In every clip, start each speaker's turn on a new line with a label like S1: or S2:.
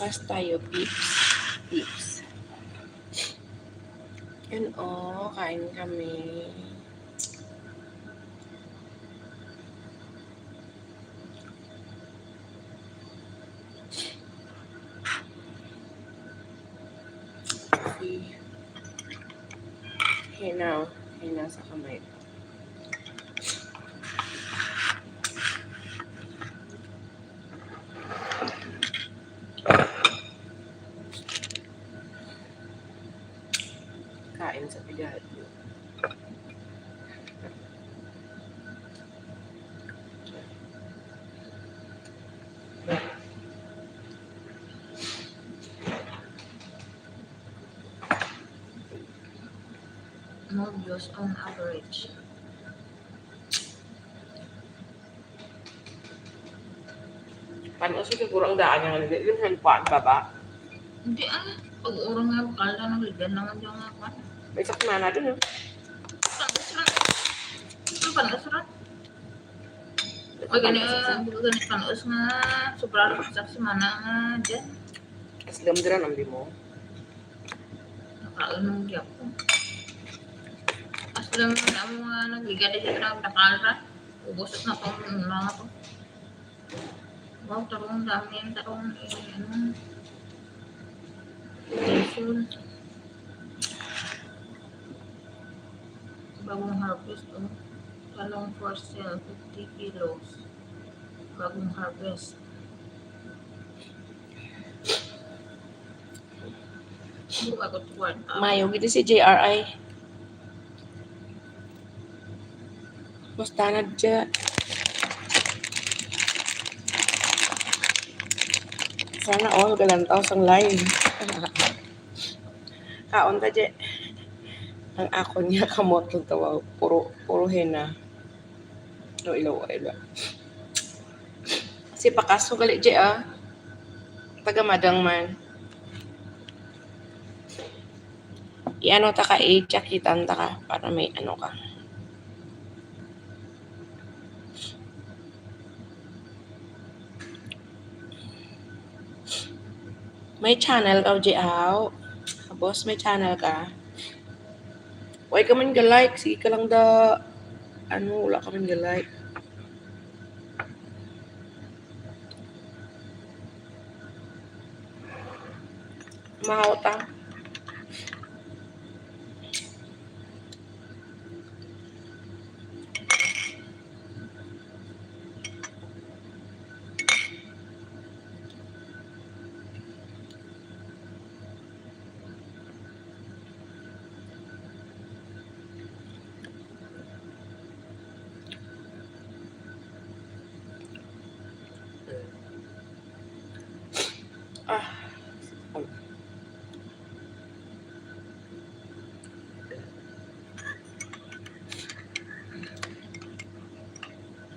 S1: Breakfast tayo, peeps. Peeps. Yun kain kami. Hinaw sa kamay. Kain sa bigat.
S2: No views on average.
S1: Paano siguro ang daan niya nga yung handpan pa ba?
S2: Hindi pag urang nga bakal na nagligan naman yung nga pa.
S1: May sakmana dun
S2: Panusuran. O ganit panus nga sobrang paksak si mana nga dyan.
S1: As gamdran ang di mo.
S2: Nakainom diyan ko. As lang na mo nga nagligan din siya ng nakalra. Ubos na pang nga to. Wow, tarong dami yung tarong Jason. Bagong harvest talong for sale 50 kilos. Bagong harvest.
S1: Mayo gito si JRI. Basta na dyan. Sana galantaw sang live. Kaon ta dyan. Ang ako niya kamot ng tawa. Puro hena. No, ilaw. Si pakaso gali dyan Tagamadang man. I-ano ta ka i-chakitan ta ka para may ano ka. May channel ka Jiaw. Boss, may channel ka. Huwag ka man ga-like. Sige ka lang wala ka man ga-like. Mahaw ta.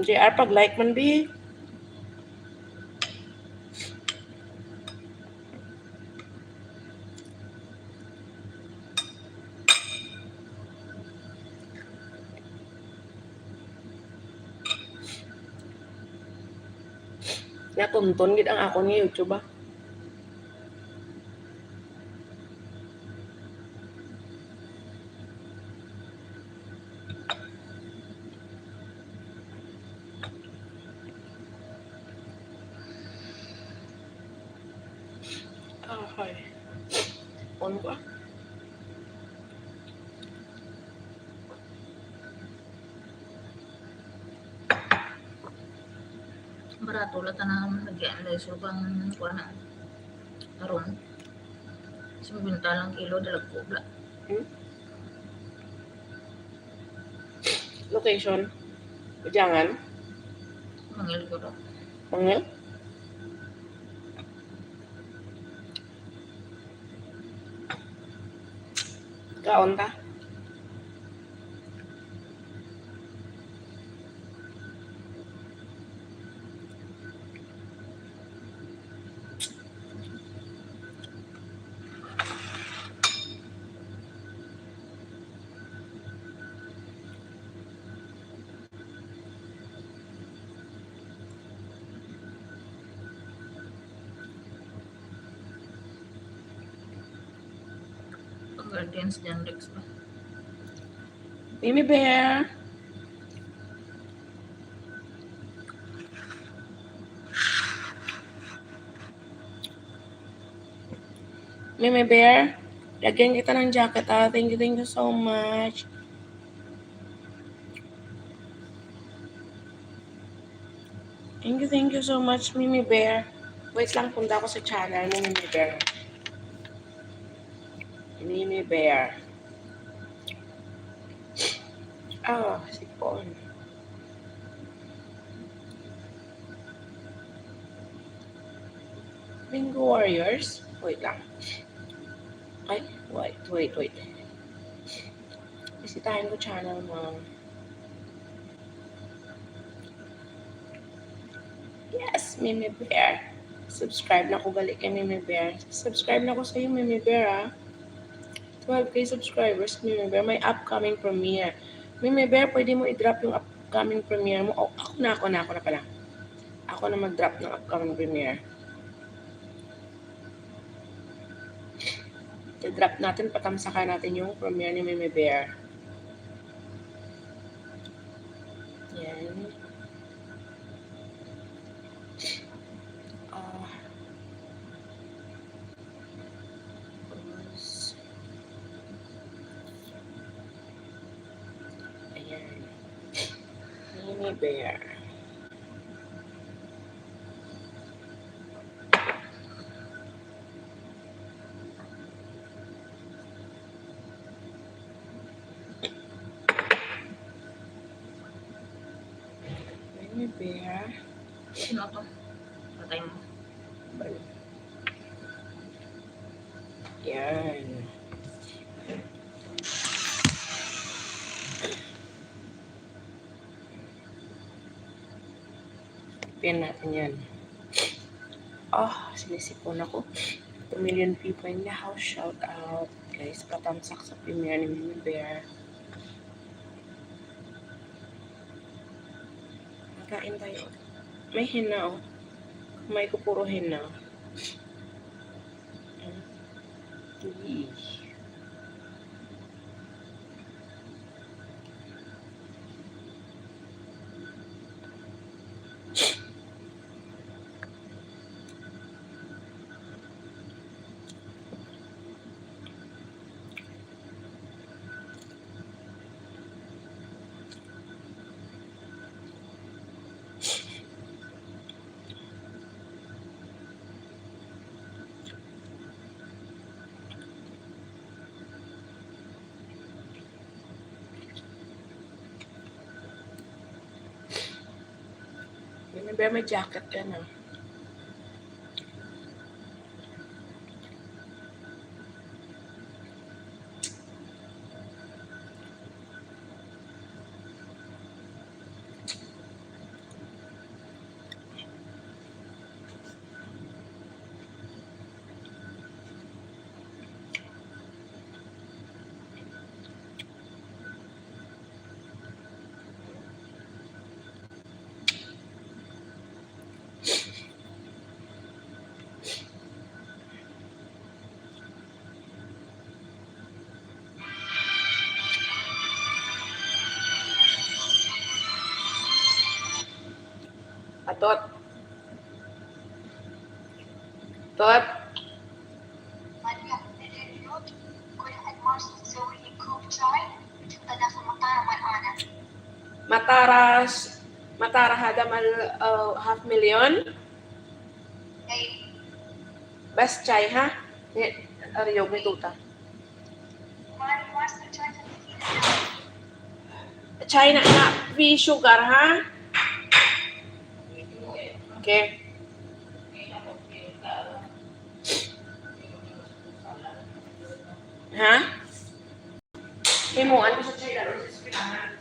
S1: JR, pag-like man, B. Natuntun gid ang ako ni YouTube ba. Okay. On ko.
S2: Barato la tanang nagyan dahil subang kuha na aron. Simbintalang kilo dalag kubla.
S1: Location. Jangan.
S2: Mangil ko daw.
S1: Mangil. Kaon ta.
S2: Guardians Genrex ba?
S1: Mimi Bear. Mimi Bear. Lagyan kita ng jacket ah. Thank you so much. Thank you so much, Mimi Bear. Wait lang, punta ako sa channel ni Mimi Bear. Mimi Bear. Ah, sipon. Bingo Warriors? Wait lang. Ay, wait. Bisitahin ko channel mo. Yes, Mimi Bear. Subscribe na ko balik kay Mimi Bear. Subscribe na ko sa iyo, Mimi Bear, ah. 12K subscribers, Mimi Bear. May upcoming premiere. Mimi Bear, pwede mo i-drop yung upcoming premiere mo. Oh, ako na pala. Ako na mag-drop ng upcoming premiere. I-drop natin, patamsakan natin yung premiere ni Mimi Bear. Yan. Ayan. Mimi Bear. Mimi Bear.
S2: Sino to? Patay mo.
S1: Yan. Pin natin yan. Sinisipon ako. 2 million people in the house. Shout out. Guys, patamsak sa premiere ni Mimi Bear. Kain tayo. May hina, oh. Kamay ko puro hina. Mimi Bear, may jacket ka na. Atot. Tot. Matara hada mal 500,000. Bas chai ha? Ariyo may tuta. China na free sugar ha? Okay. Ha? Himuan ko sa China ro sa Pilipinas.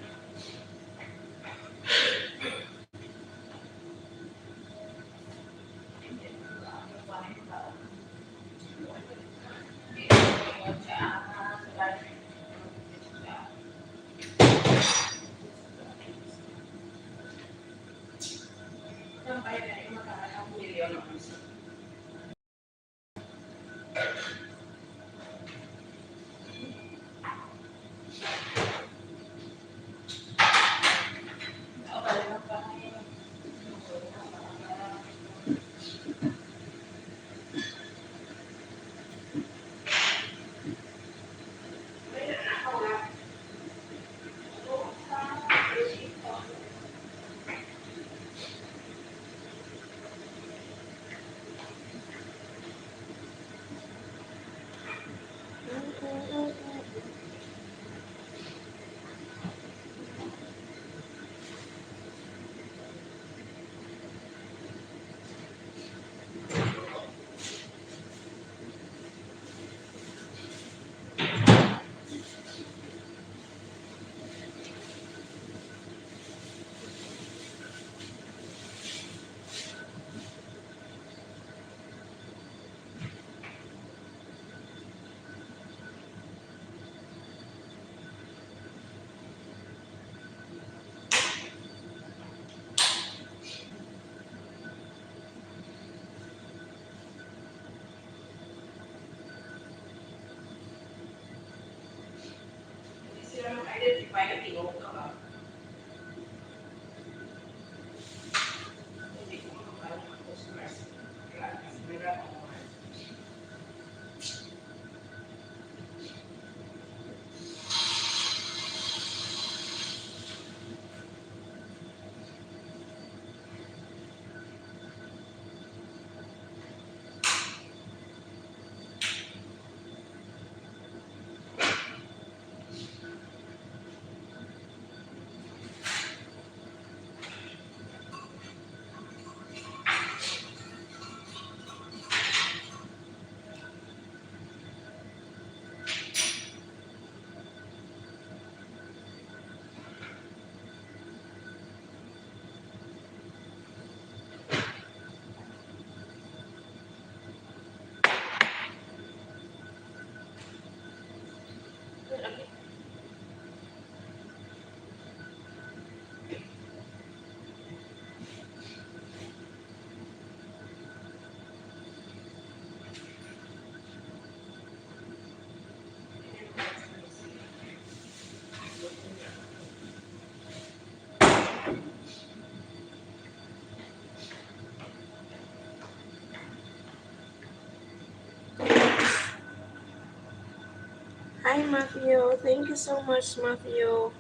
S1: Hi, Matthew. Thank you so much, Matthew.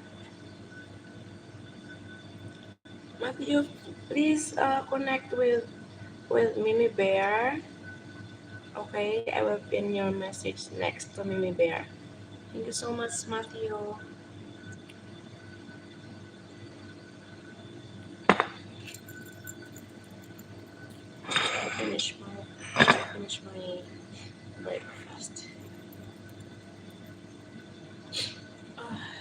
S1: Matthew, please connect with Mimi Bear. Okay, I will pin your message next to Mimi Bear. Thank you so much, Matthew. I finish my breakfast. Ah.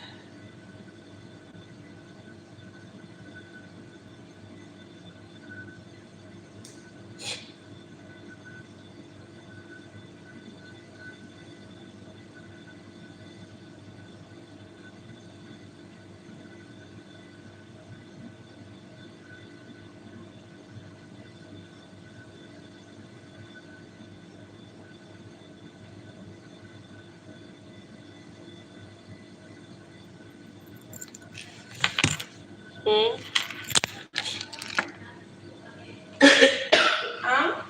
S1: Hmm? Huh?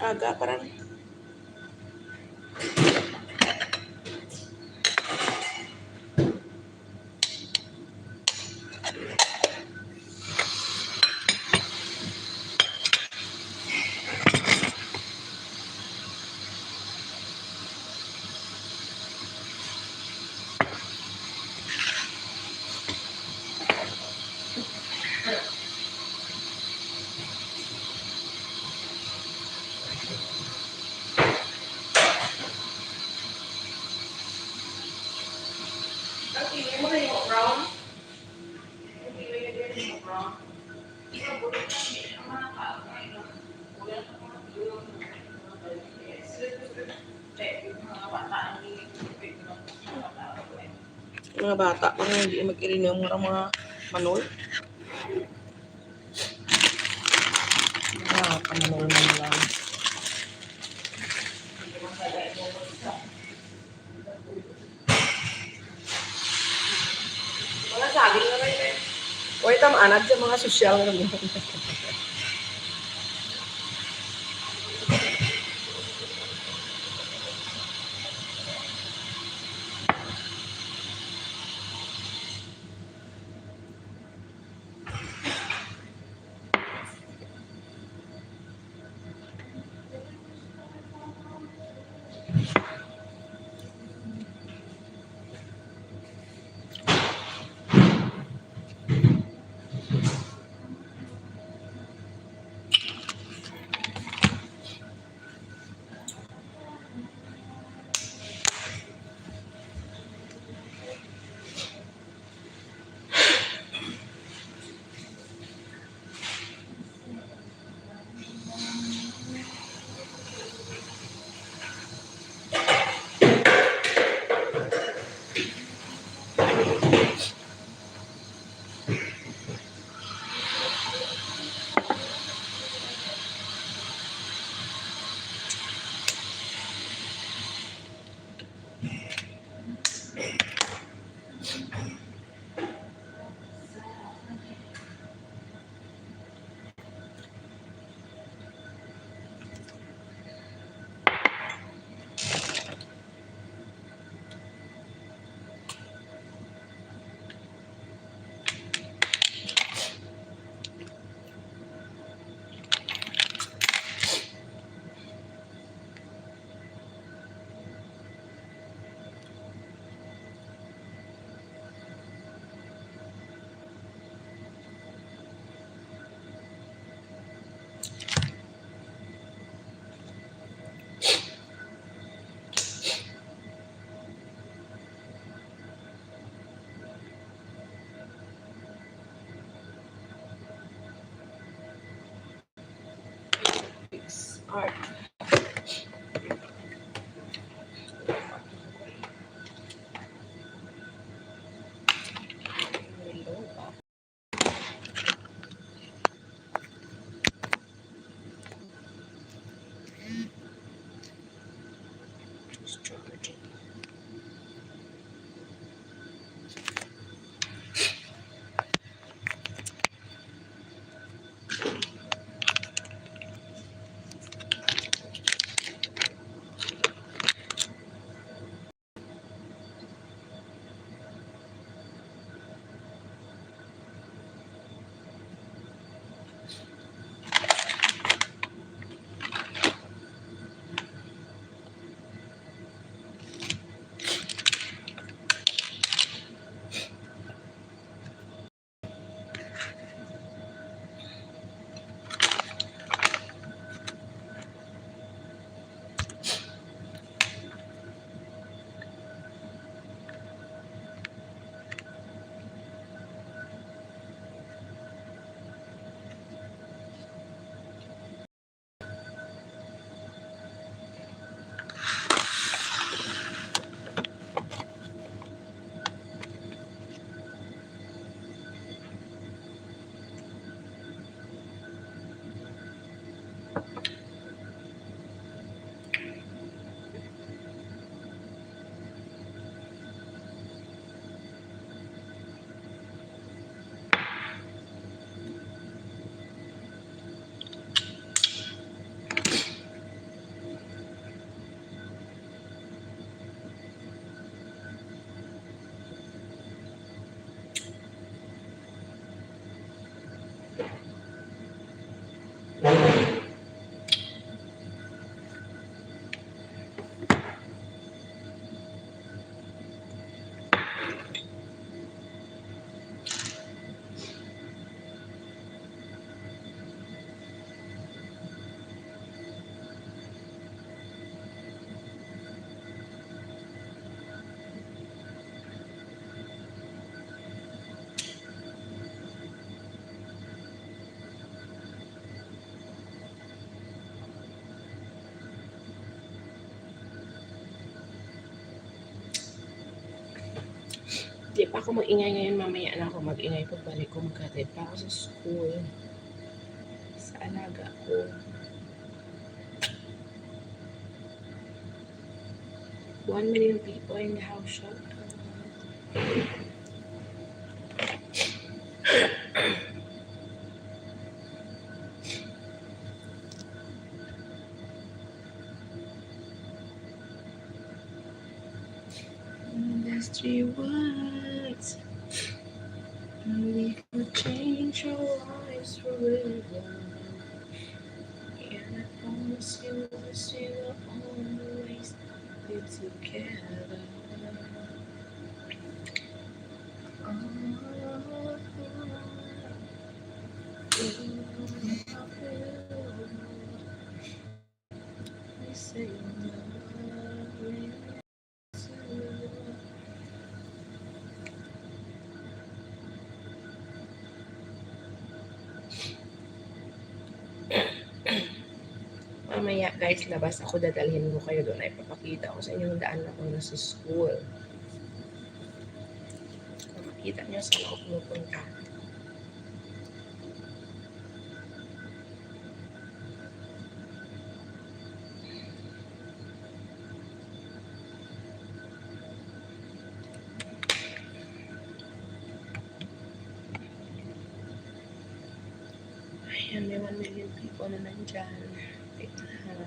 S1: Aga parang. Okay, mo na yung brown. Okay, yung brown. Mga bata, mga hindi mag-irinom mga manol. Kamanol na lang. Mga saging na rin eh. O ito maanad sa mga sosyal na naman. Art. Di pa ako mag-ingay ngayon, mamaya na ako mag-ingay pagbalik ko, magkatid pa ako sa school. Sa alaga ko. One million people in the house shop. There's 3 words. And we could change our lives forever. And I promise you this we will always be together. We say mamaya guys, labas ako, dadalhin ko kayo doon. Ay papakita ko sa inyo yung daan ako na sa school. Makita nyo saan ako pumupunta. Ayan, may 1 million people na nandyan. Wait na.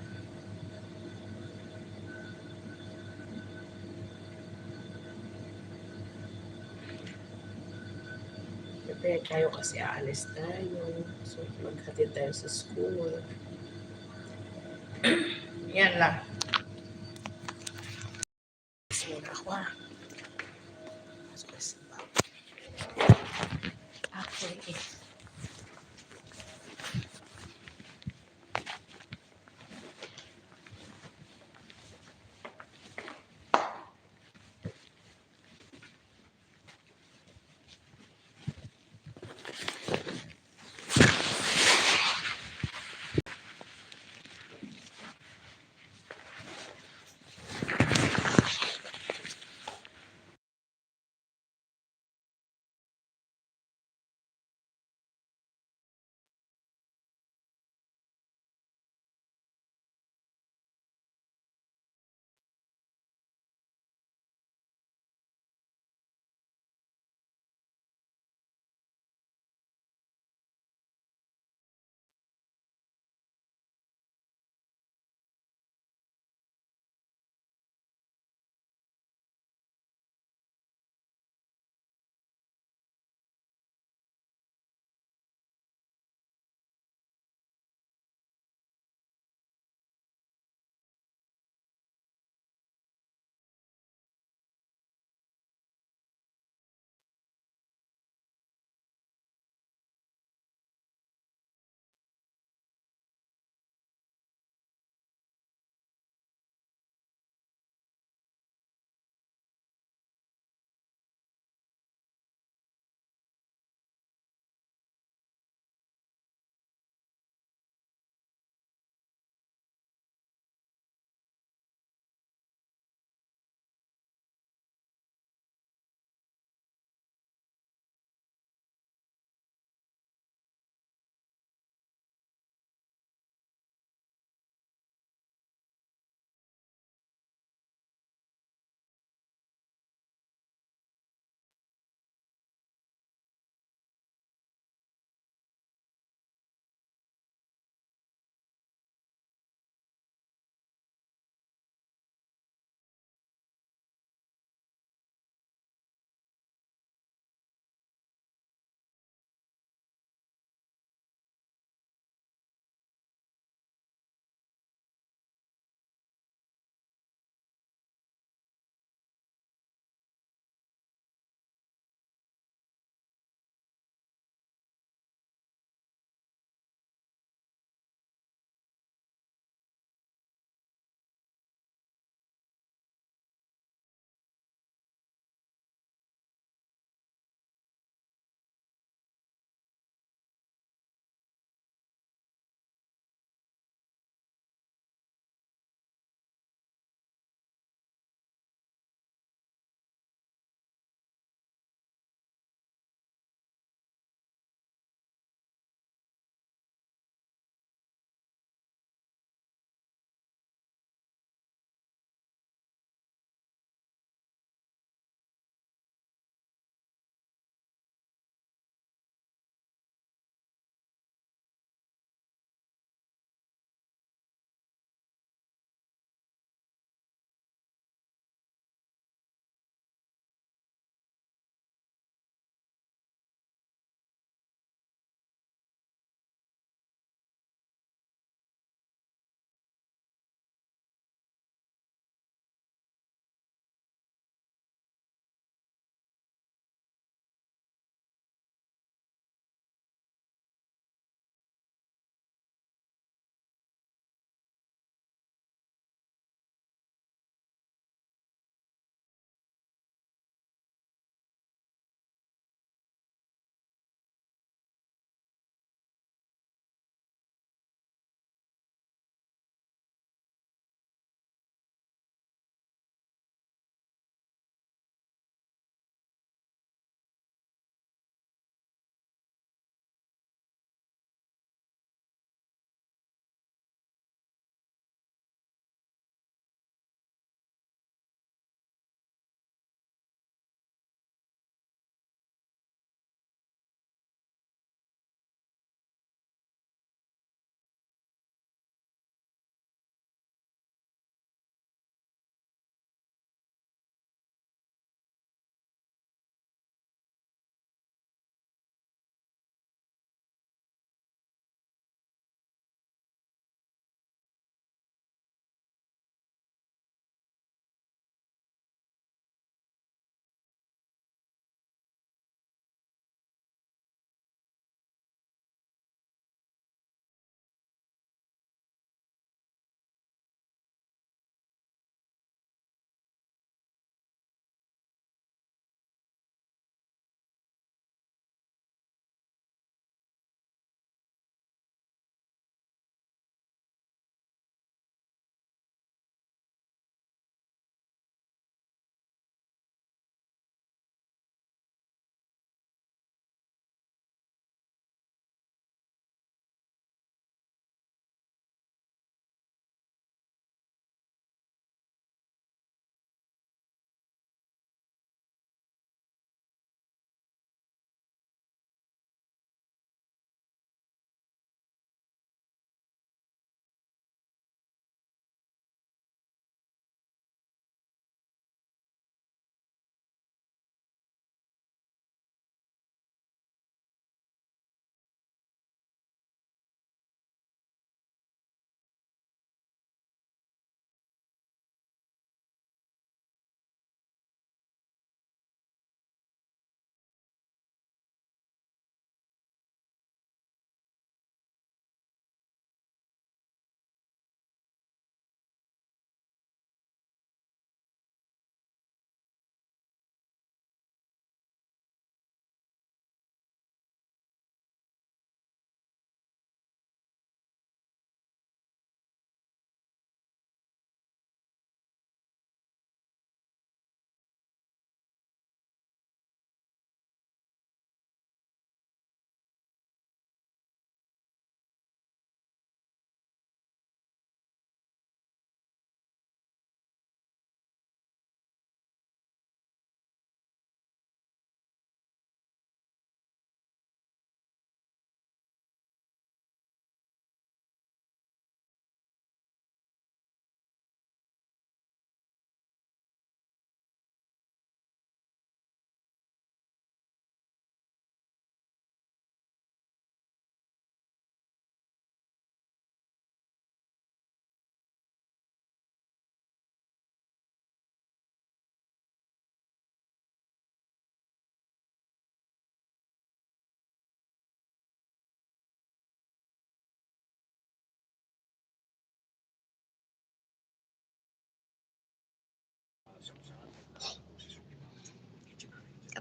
S1: Prepare tayo kasi aalis tayo. So, maghatid tayo sa school. Yan lang. Muna ako ah. Okay.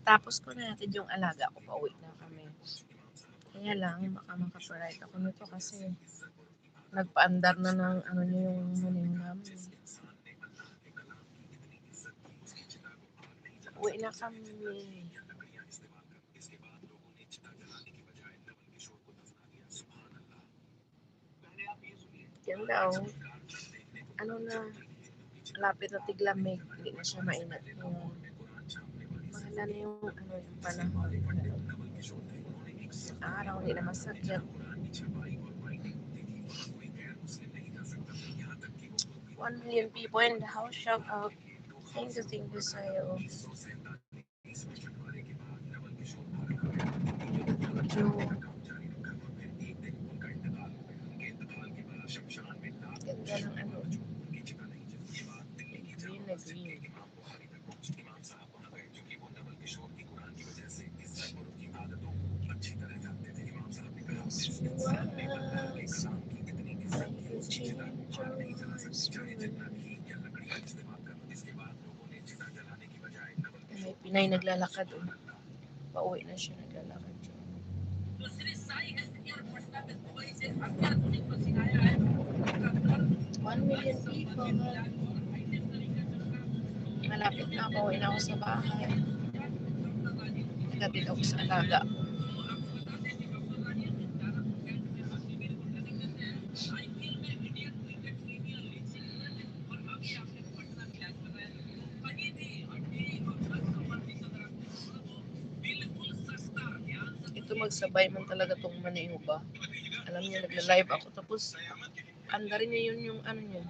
S1: Tapos ko na natin yung alaga ko, pauwi na kami. Kaya lang, baka makaparide ako nito kasi nagpaandar na ng ano niya yung muning namin. Uwi na kami. Yan daw. Ano na, lapit na tiglamig. Hindi na siya mainat. Mahal na yung ano yung panahon. Araw, hindi na masadyat. 1 million people in the house. Shout out. Thank you sa'yo. Ganda ng ano. Green na green. May Pinay naglalakad. Pauwi na siya naglalakad. 1 million people. Malapit na ako. Uwi na ako sa bahay. Nagabit ako sa alaga. Ito magsabay man talaga tong maniho ba. Alam niya, nagla-live ako. Tapos, andarin niya yun yung ano niya.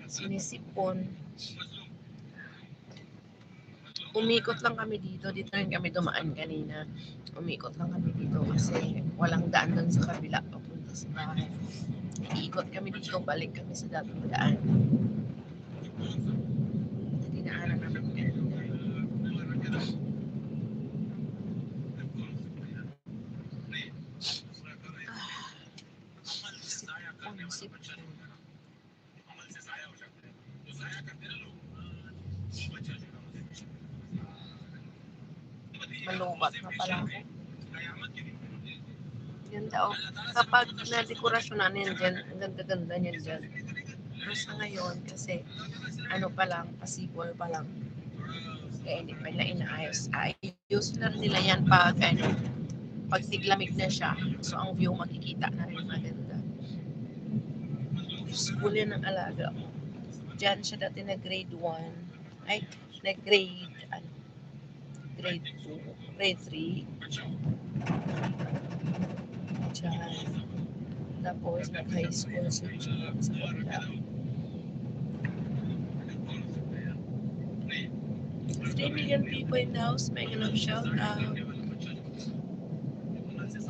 S1: Sinisipon. Umikot lang kami dito. Dito rin kami dumaan kanina. Umikot lang kami dito kasi walang daan doon sa kabila papunta sa bahay. Iikot kami dito. Balik kami sa dating daan. Dinaanan namin kanina. Sipon. Malubat na pala ako. Yan daw. Kapag na-dekorasyon na yan dyan, ang ganda-ganda niyan dyan. Pero sa ngayon, kasi ano pa lang, pasibol pa lang. Kaya hindi pa nila inaayos. Ayos na nila yan pag ano, pag tiglamig na siya. So ang view makikita na rin maganda. School yan ng alaga ko. Diyan siya dati na grade 1. Ay, na grade, ano, grade 2, grade 3. Diyan. Tapos, nag-high school siya dyan sa kabila. 3 million people in the house. Mega love shout out.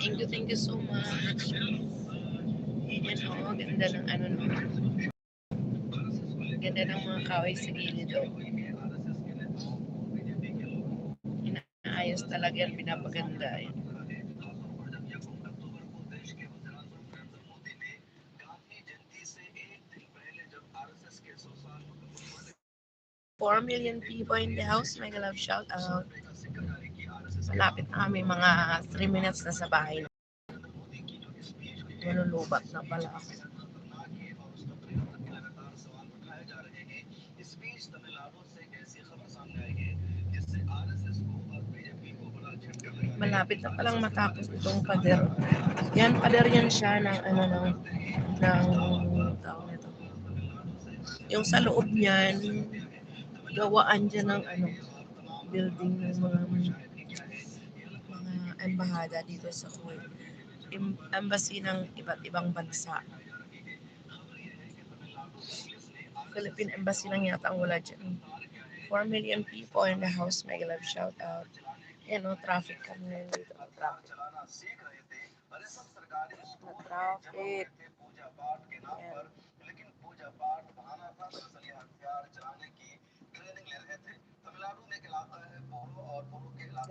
S1: Thank you so much. Yan o, ganda ng ano no. Ganda ng mga kaway sa gilid o. Inaayos talaga yan, pinapaganda yan. Four million people in the house. Mega love shout out. Malapit na kami, mga 3 minutes na sa bahay. Malulubat na pala ako. Malapit na palang matapos itong pader. Yan, pader yan siya ng ano ng tawag nito. Yung sa loob niyan, gawaan dyan ng ano, building ng mga embahada dito sa Kuwait. Embassy ng iba't ibang bansa. Philippine Embassy lang yata ang wala dyan. 4 million people in the house. Mega love shout out. Yan o, traffic kami ngayon dito. Traffic. Traffic. Yan.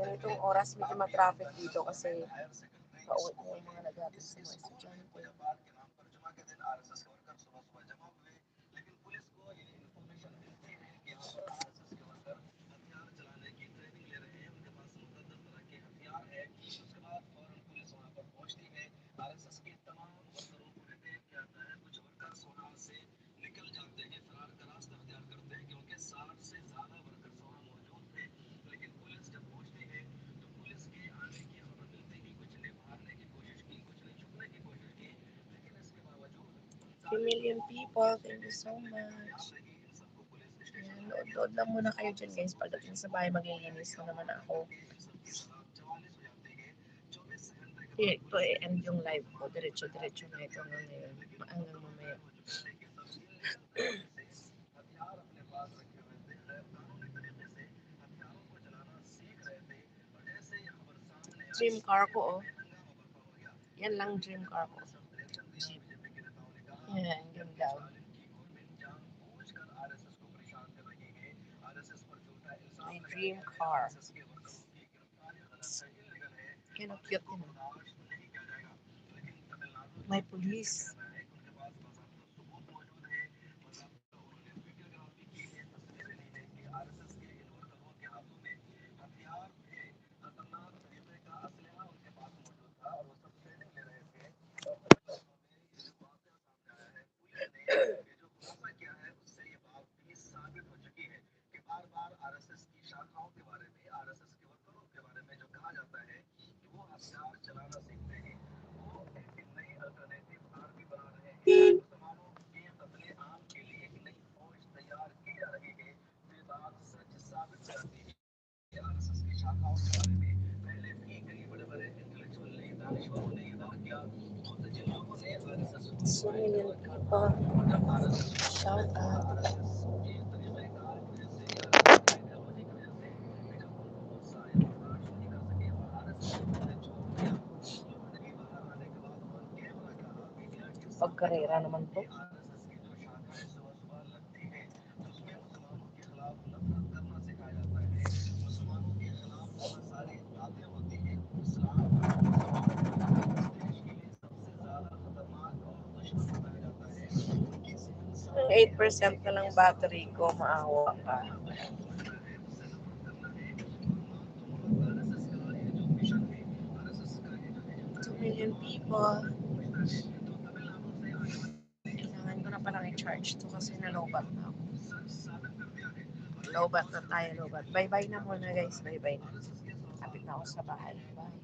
S1: Ganitong oras medyo ma-traffic dito kasi pauwi na yung mga naghatid sa mga estudyante. Million people, thank you so much. Load lang muna kayo dyan guys. Pagdating sa bahay, maglilinis na naman ako. Ito end yung live ko. Diretso-diretso na ito ngayon. Hanggang mamaya. Dream car ko, oh. Yan lang dream car ko. Jeep. Yan, ganda. My dream car. Kaya cute yun. May police. So million people. Shout out. Pagkarera naman to. Ang 8% na lang battery ko, maawa ka. 2 million people. Kailangan ko na palang i-charge to kasi nalobat na ako. Lobat na tayo, lobat. Bye-bye na muna guys, bye-bye na. Kapit na ako sa bahay. Bye.